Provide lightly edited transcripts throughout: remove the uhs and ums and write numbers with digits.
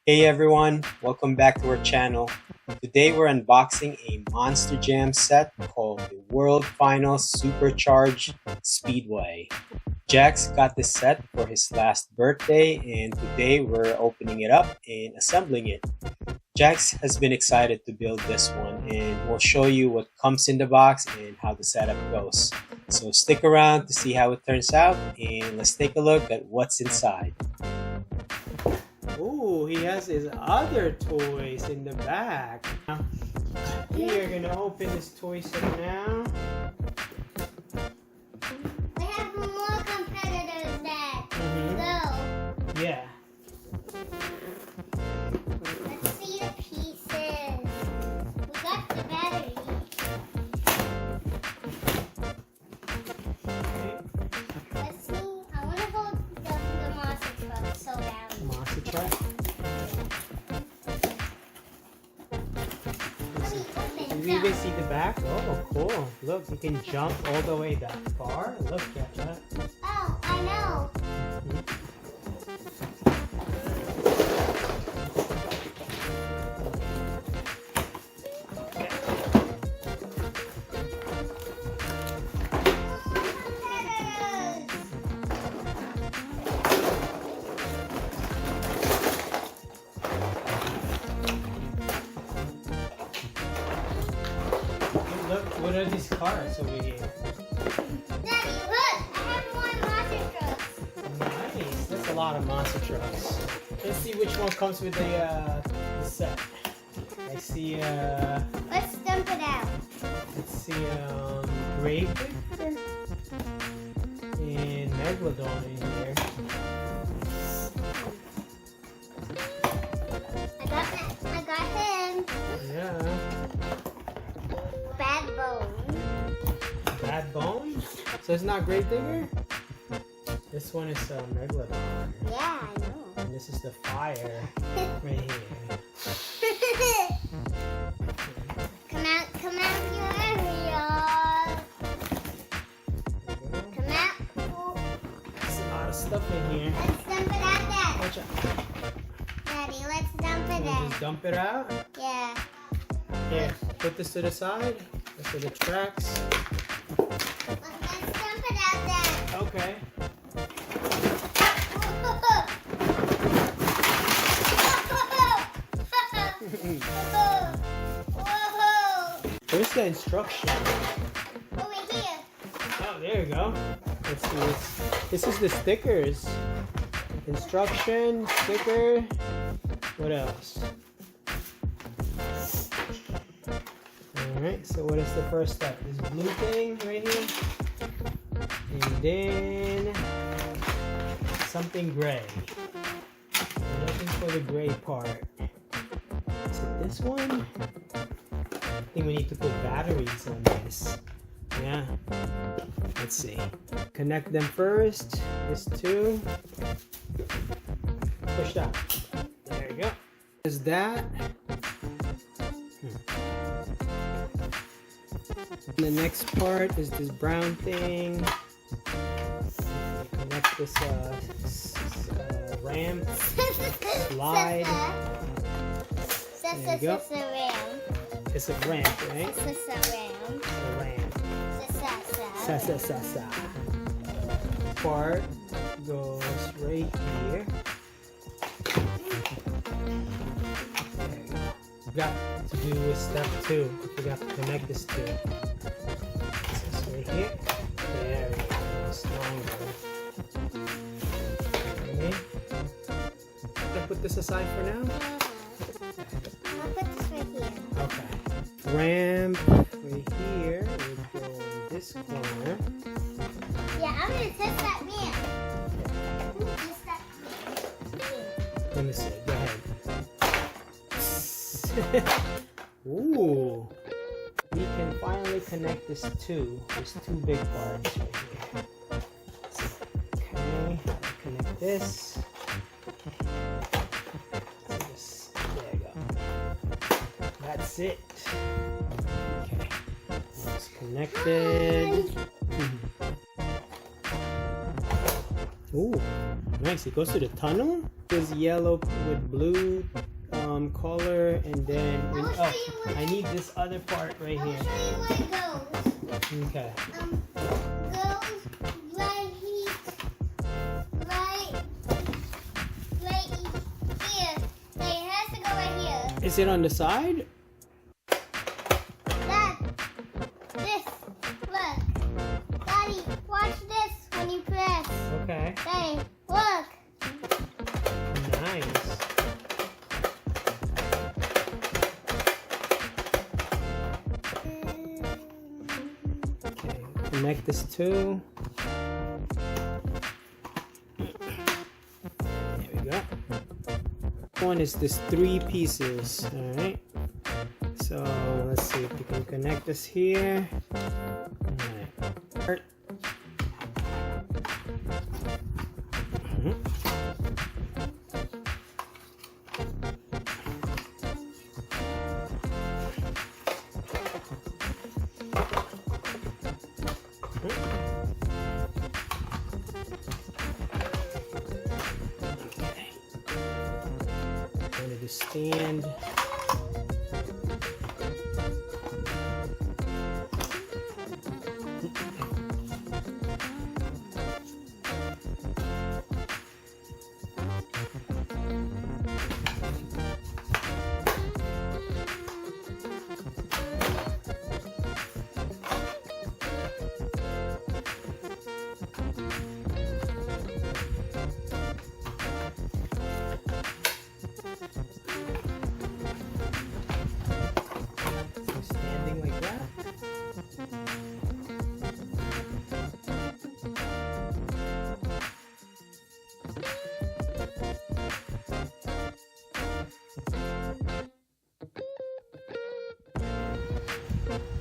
Hey everyone, welcome back to our channel. Today we're unboxing a Monster Jam set called the World Finals Supercharged Speedway. Jax got this set for his last birthday and today we're opening it up and assembling it. Jax has been excited to build this one and we'll show you what comes in the box and how the setup goes. So stick around to see how it turns out and let's take a look at what's inside. Ooh, he has his other toys in the back. We are gonna open this toy set now. We have more competitors that go. Yeah. Let's see the pieces. We got the battery. Let's see. I want to hold the monster truck so down. Monster truck. You even see the back? Oh, cool. Look, you can jump all the way that far. Look at that. Oh, I know. Look, what are these cars over here? Daddy, look! I have more monster trucks. Nice. That's a lot of monster trucks. Let's see which one comes with the set. I see, Let's dump it out. let's see, Grave Digger and Megalodon in here. I got him. Yeah. Bad bone. Bad Bone? So it's not Grave Digger? This one is Megalodon. Yeah, I know. And this is the fire right here. Come out your area. Come out. There's a lot of stuff in here. Let's dump it out, Dad. Watch out. Daddy, let's dump it Just out. dump it out. Yeah. Here, put this to the side. This are the tracks. Let's dump it out, Dad. Okay. Whoa. Where's the instruction? Over here. Oh, there you go. Let's see this. This is the stickers. Instruction, sticker. What else? Alright, so what is the first step? This blue thing right here. And then something gray. I'm looking for the gray part. Is it this one? I think we need to put batteries on this. Yeah. Let's see. Connect them first. This two. Push that. There you go. Is that? The next part is this brown thing. Connect this ramp. Slide. There you go. It's a ramp, right? It's a ramp. Sa. Part goes right here. There you go. Got to do with step 2. We got to connect this to this right here. There we go. Stronger. Okay. Can I put this aside for now? I'll put this right here. Okay. Ramp right here. We go in this corner. Yeah, I'm gonna test that man. Test that man. Let me see. Go ahead. Ooh. We can finally connect this to. There's two big parts right here. Okay. Connect this. There you go. That's it. Okay. It's connected. Ooh, nice. It goes to the tunnel? This yellow with blue color, and then I need this other part right I'll here. show you where it goes. Okay. Goes right here. Right here. Like, it has to go right here. Is it on the side? Dad, this. Look. Daddy, watch this when you press. Okay. Daddy, look. Nice. Okay. Connect this too. There we go. One is this 3 pieces. All right. So let's see if we can connect this here. All right. Going to stand. Standing like that.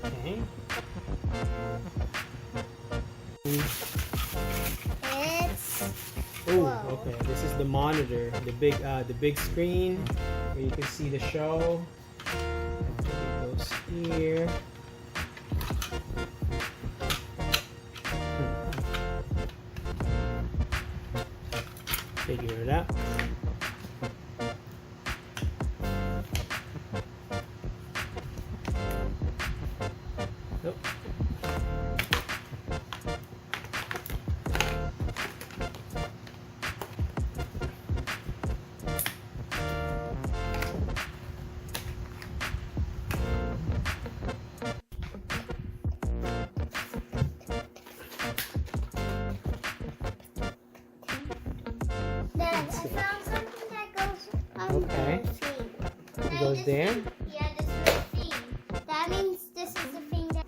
Okay. It's Oh, okay. This is the monitor, the big screen where you can see the show. It goes here. Figure it out. Nope. Dad, I found something that goes on Okay. the thing. It goes This there. is- Yeah, this is the thing. That means this is the thing that.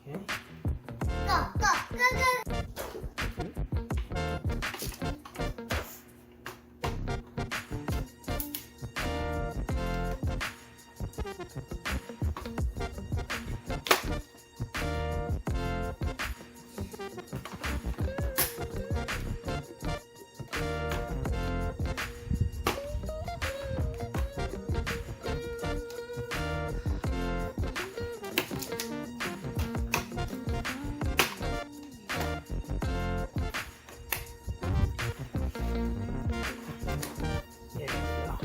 Okay. Go. There we go.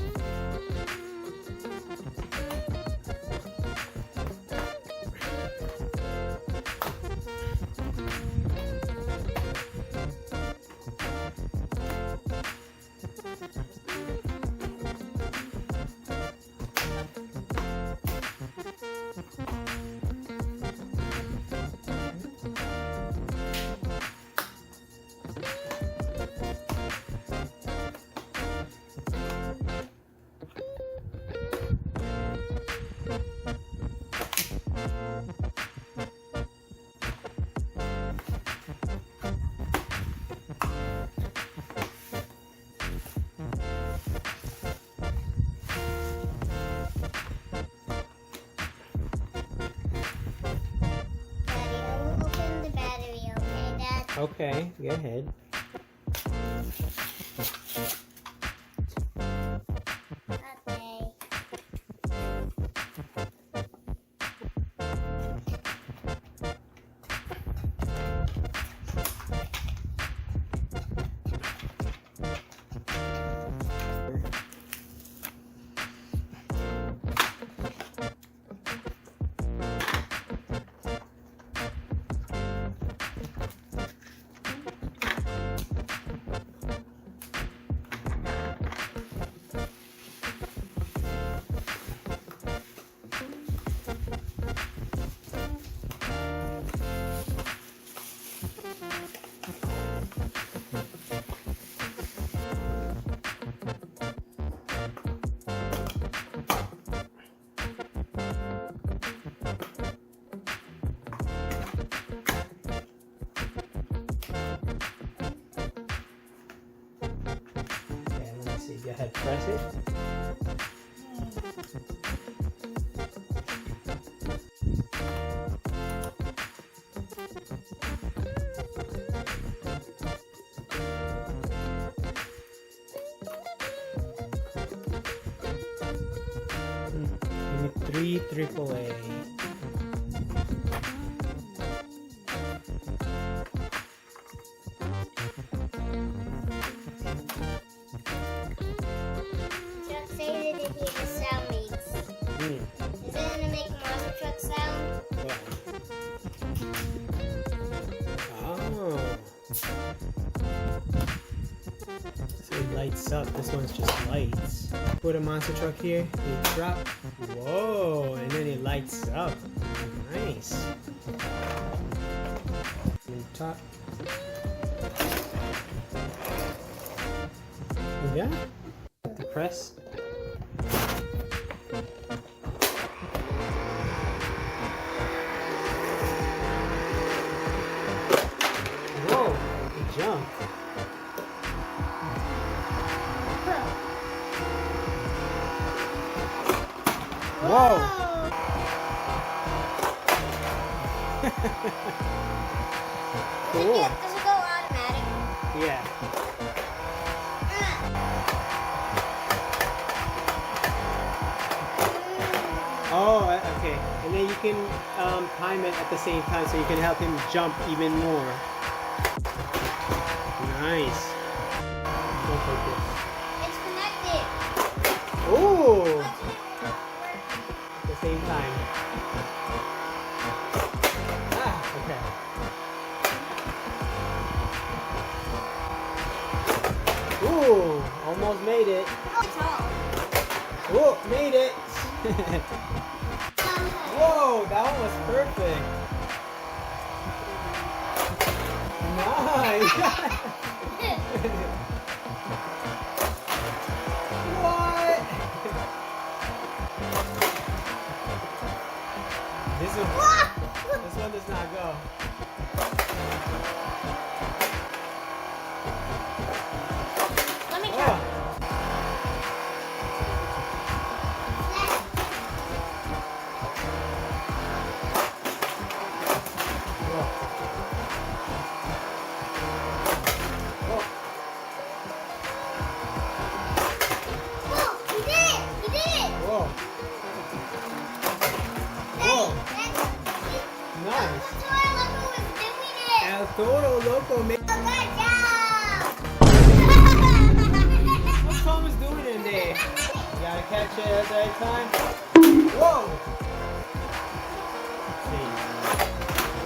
Daddy, I will open the battery, okay, Dad? Okay, go ahead. see. Go ahead, press it. Give me 3 AAA. Truck say that it hear the sound makes. Is it gonna make monster truck sound? What? Oh. So it lights up. This one's just lights. Put a monster truck here. You drop. Whoa, and then it lights up. Nice. And top. Yeah. The press. Whoa, it jumped. Whoa. Cool. Does it go automatic? Yeah. Oh, okay. And then you can time it at the same time so you can help him jump even more. Nice. Don't focus. It's connected. Oh! At the same time. Ah, okay. Ooh, almost made it. Oh, it's all. Oh, made it. Whoa, that one was perfect. Nice. What? This one does not go. Let me try. Oh. Oh, he did it! He did it! Whoa. Daddy, Nice. that's why Loco was doing it! El Toro Loco made. Oh, good job! What's Thomas doing in there? You gotta catch it at the right time. Whoa! See.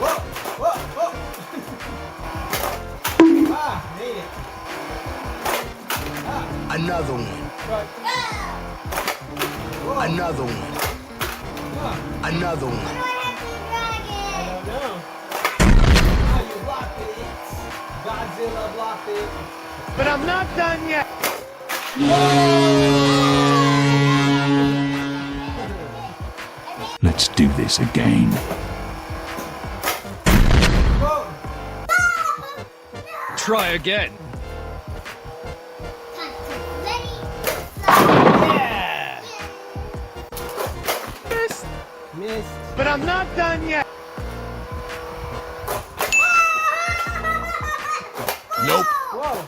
Whoa! Whoa! Whoa! Ah, made it. Ah, Another one. truck. Whoa. Another one. Ah, Another What one. do I have to drag I it? don't know. Ah, you blocked it. Godzilla blocked it. But I'm not done yet. Let's do this again. Whoa! Try again. Time to ready, Yeah! Missed. Missed. But I'm not done yet. Nope. Whoa!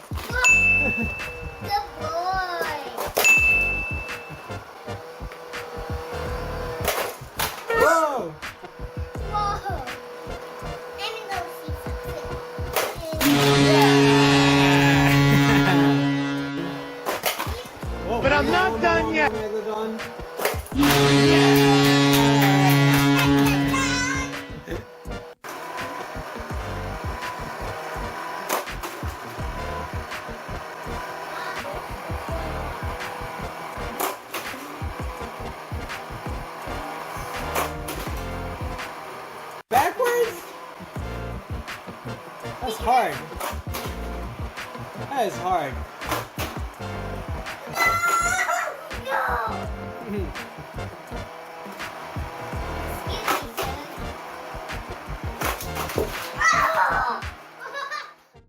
Good boy. Whoa! Whoa. I'm gonna go see something. Whoa, But I'm not done yet. Megalodon. Backwards? That's hard. That is hard. No!